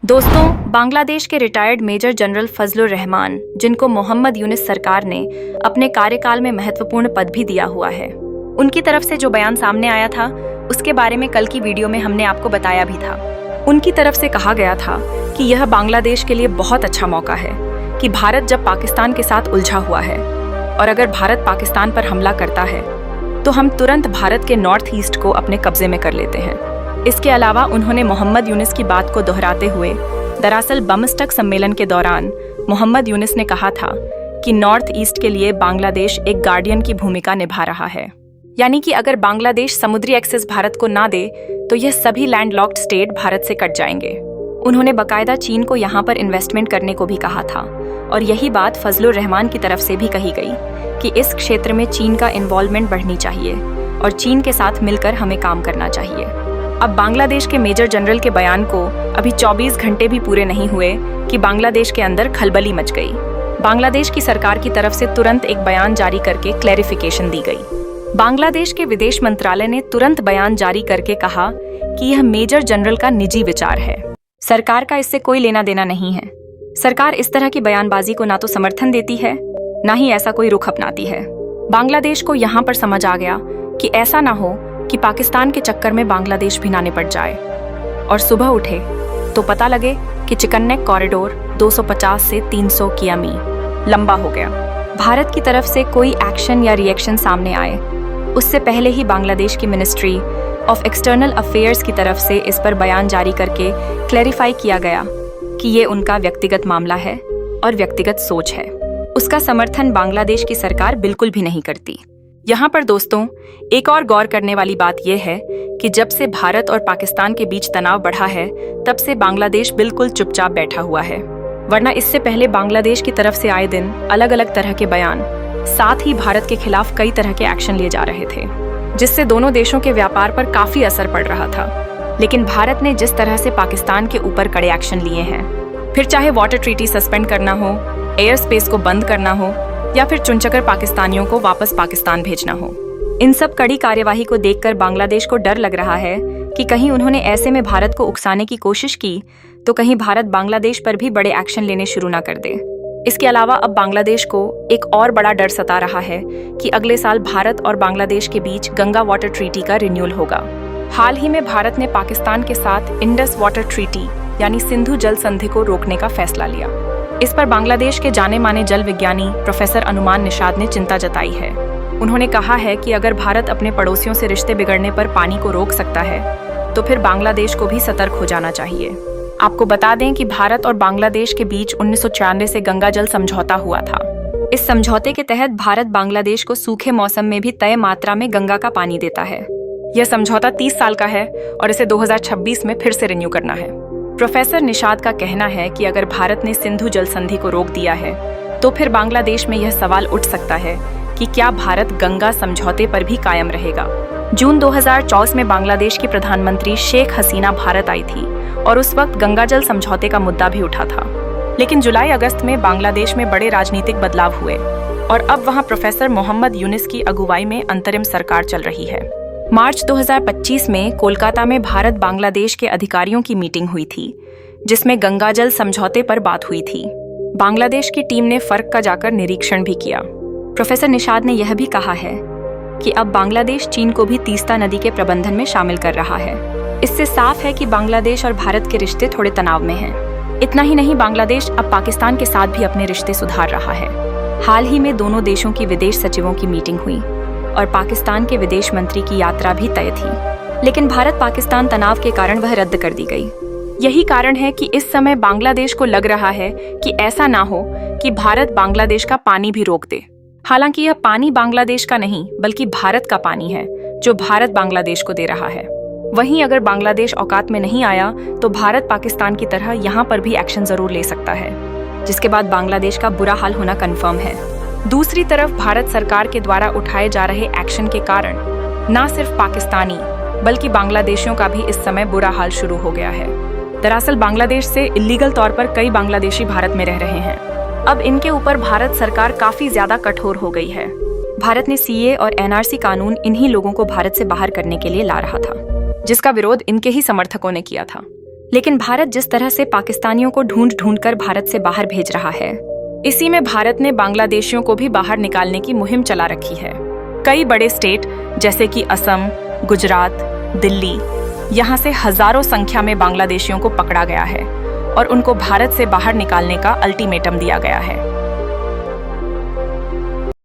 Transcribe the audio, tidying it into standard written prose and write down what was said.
दोस्तों, बांग्लादेश के retired major general Fazlur Rahman, जिनको मोहम्मद यूनिस सरकार ने अपने कार्यकाल में महत्वपूर्ण पद भी दिया हुआ है, उनकी तरफ से जो बयान सामने आया था उसके बारे में कल की वीडियो में हमने आपको बताया भी था। उनकी तरफ से कहा गया था कि यह बांग्लादेश के लिए बहुत अच्छा मौका है कि भारत जब पाकिस्तान के साथ उलझा हुआ है और अगर भारत पाकिस्तान पर हमला करता है तो हम तुरंत भारत के नॉर्थ ईस्ट को अपने कब्जे में कर लेते हैं। इसके अलावा उन्होंने मोहम्मद यूनिस की बात को दोहराते हुए दरअसल बमस्टक सम्मेलन के दौरान मोहम्मद यूनिस ने कहा था कि नॉर्थ ईस्ट के लिए बांग्लादेश एक गार्डियन की भूमिका निभा रहा है, यानी कि अगर बांग्लादेश समुद्री एक्सेस भारत को ना दे तो यह सभी लैंडलॉक्ड स्टेट भारत से कट जाएंगे। उन्होंने बाकायदा चीन को यहाँ पर इन्वेस्टमेंट करने को भी कहा था और यही बात फजलुर रहमान की तरफ से भी कही गई कि इस क्षेत्र में चीन का इन्वॉल्वमेंट बढ़नी चाहिए और चीन के साथ मिलकर हमें काम करना चाहिए। अब बांग्लादेश के मेजर जनरल के बयान को अभी 24 घंटे भी पूरे नहीं हुए कि बांग्लादेश के अंदर खलबली मच गई। बांग्लादेश की सरकार की तरफ से तुरंत एक बयान जारी करके क्लैरिफिकेशन दी गई। बांग्लादेश के विदेश मंत्रालय ने तुरंत बयान जारी करके कहा कि यह मेजर जनरल का निजी विचार है, सरकार का इससे कोई लेना देना नहीं है। सरकार इस तरह की बयानबाजी को ना तो समर्थन देती है, ना ही ऐसा कोई रुख अपनाती है। बांग्लादेश को यहाँ पर समझ आ गया कि ऐसा ना हो कि पाकिस्तान के चक्कर में बांग्लादेश भी ना निपट जाए और सुबह उठे तो पता लगे कि चिकन नेक कॉरिडोर 250 से 300 किमी लंबा हो गया। भारत की तरफ से कोई एक्शन या रिएक्शन सामने आए उससे पहले ही बांग्लादेश की मिनिस्ट्री ऑफ एक्सटर्नल अफेयर्स की तरफ से इस पर बयान जारी करके क्लैरिफाई किया गया कि ये उनका व्यक्तिगत मामला है और व्यक्तिगत सोच है। उसका समर्थन बांग्लादेश की सरकार बिल्कुल भी नहीं करती। यहाँ पर दोस्तों, एक और गौर करने वाली बात यह है कि जब से भारत और पाकिस्तान के बीच तनाव बढ़ा है तब से बांग्लादेश बिल्कुल चुपचाप बैठा हुआ है, वरना इससे पहले बांग्लादेश की तरफ से आए दिन अलग अलग तरह के बयान, साथ ही भारत के खिलाफ कई तरह के एक्शन लिए जा रहे थे, जिससे दोनों देशों के व्यापार पर काफी असर पड़ रहा था। लेकिन भारत ने जिस तरह से पाकिस्तान के ऊपर कड़े एक्शन लिए हैं, फिर चाहे वाटर ट्रीटी सस्पेंड करना हो, एयर स्पेस को बंद करना हो या फिर चुनचकर पाकिस्तानियों को वापस पाकिस्तान भेजना हो, इन सब कड़ी कार्यवाही को देखकर बांग्लादेश को डर लग रहा है कि कहीं उन्होंने ऐसे में भारत को उकसाने की कोशिश की तो कहीं भारत बांग्लादेश पर भी बड़े एक्शन लेने शुरू ना कर दे। इसके अलावा अब बांग्लादेश को एक और बड़ा डर सता रहा है कि अगले साल भारत और बांग्लादेश के बीच गंगा वाटर ट्रीटी का रिन्यूअल होगा। हाल ही में भारत ने पाकिस्तान के साथ इंडस वाटर ट्रीटी यानी सिंधु जल संधि को रोकने का फैसला लिया। इस पर बांग्लादेश के जाने माने जल विज्ञानी प्रोफेसर अनुमान निषाद ने चिंता जताई है। उन्होंने कहा है कि अगर भारत अपने पड़ोसियों से रिश्ते बिगड़ने पर पानी को रोक सकता है तो फिर बांग्लादेश को भी सतर्क हो जाना चाहिए। आपको बता दें कि भारत और बांग्लादेश के बीच 1994 से गंगा जल समझौता हुआ था। इस समझौते के तहत भारत बांग्लादेश को सूखे मौसम में भी तय मात्रा में गंगा का पानी देता है। यह समझौता 30 साल का है और इसे 2026 में फिर से रिन्यू करना है। प्रोफेसर निषाद का कहना है कि अगर भारत ने सिंधु जल संधि को रोक दिया है तो फिर बांग्लादेश में यह सवाल उठ सकता है कि क्या भारत गंगा समझौते पर भी कायम रहेगा। जून 2024 में बांग्लादेश की प्रधानमंत्री शेख हसीना भारत आई थी और उस वक्त गंगा जल समझौते का मुद्दा भी उठा था। लेकिन जुलाई अगस्त में बांग्लादेश में बड़े राजनीतिक बदलाव हुए और अब वहां प्रोफेसर मोहम्मद यूनिस की अगुवाई में अंतरिम सरकार चल रही है। मार्च 2025 में कोलकाता में भारत बांग्लादेश के अधिकारियों की मीटिंग हुई थी जिसमें गंगा जल समझौते पर बात हुई थी। बांग्लादेश की टीम ने फर्क का जाकर निरीक्षण भी किया। प्रोफेसर निषाद ने यह भी कहा है कि अब बांग्लादेश चीन को भी तीस्ता नदी के प्रबंधन में शामिल कर रहा है। इससे साफ है कि बांग्लादेश और भारत के रिश्ते थोड़े तनाव में हैं। इतना ही नहीं, बांग्लादेश अब पाकिस्तान के साथ भी अपने रिश्ते सुधार रहा है। हाल ही में दोनों देशों की विदेश सचिवों की मीटिंग हुई और पाकिस्तान के विदेश मंत्री की यात्रा भी तय थी, लेकिन भारत पाकिस्तान तनाव के कारण वह रद्द कर दी गई। यही कारण है कि इस समय बांग्लादेश को लग रहा है कि ऐसा ना हो कि भारत बांग्लादेश का पानी भी रोक दे। हालांकि यह पानी बांग्लादेश का नहीं बल्कि भारत का पानी है जो भारत बांग्लादेश को दे रहा है। वहीं अगर बांग्लादेश औकात में नहीं आया तो भारत पाकिस्तान की तरह यहाँ पर भी एक्शन जरूर ले सकता है, जिसके बाद बांग्लादेश का बुरा हाल होना कन्फर्म है। दूसरी तरफ भारत सरकार के द्वारा उठाए जा रहे एक्शन के कारण न सिर्फ पाकिस्तानी बल्कि बांग्लादेशियों का भी इस समय बुरा हाल शुरू हो गया है। दरअसल बांग्लादेश से इल्लीगल तौर पर कई बांग्लादेशी भारत में रह रहे हैं। अब इनके ऊपर भारत सरकार काफी ज्यादा कठोर हो गई है। भारत ने सीए और एनआरसी कानून इन्हीं लोगों को भारत से बाहर करने के लिए ला रहा था, जिसका विरोध इनके ही समर्थकों ने किया था। लेकिन भारत जिस तरह से पाकिस्तानियों को ढूंढ ढूंढ कर भारत से बाहर भेज रहा है, इसी में भारत ने बांग्लादेशियों को भी बाहर निकालने की मुहिम चला रखी है। कई बड़े स्टेट जैसे कि असम, गुजरात, दिल्ली, यहाँ से हजारों संख्या में बांग्लादेशियों को पकड़ा गया है और उनको भारत से बाहर निकालने का अल्टीमेटम दिया गया है।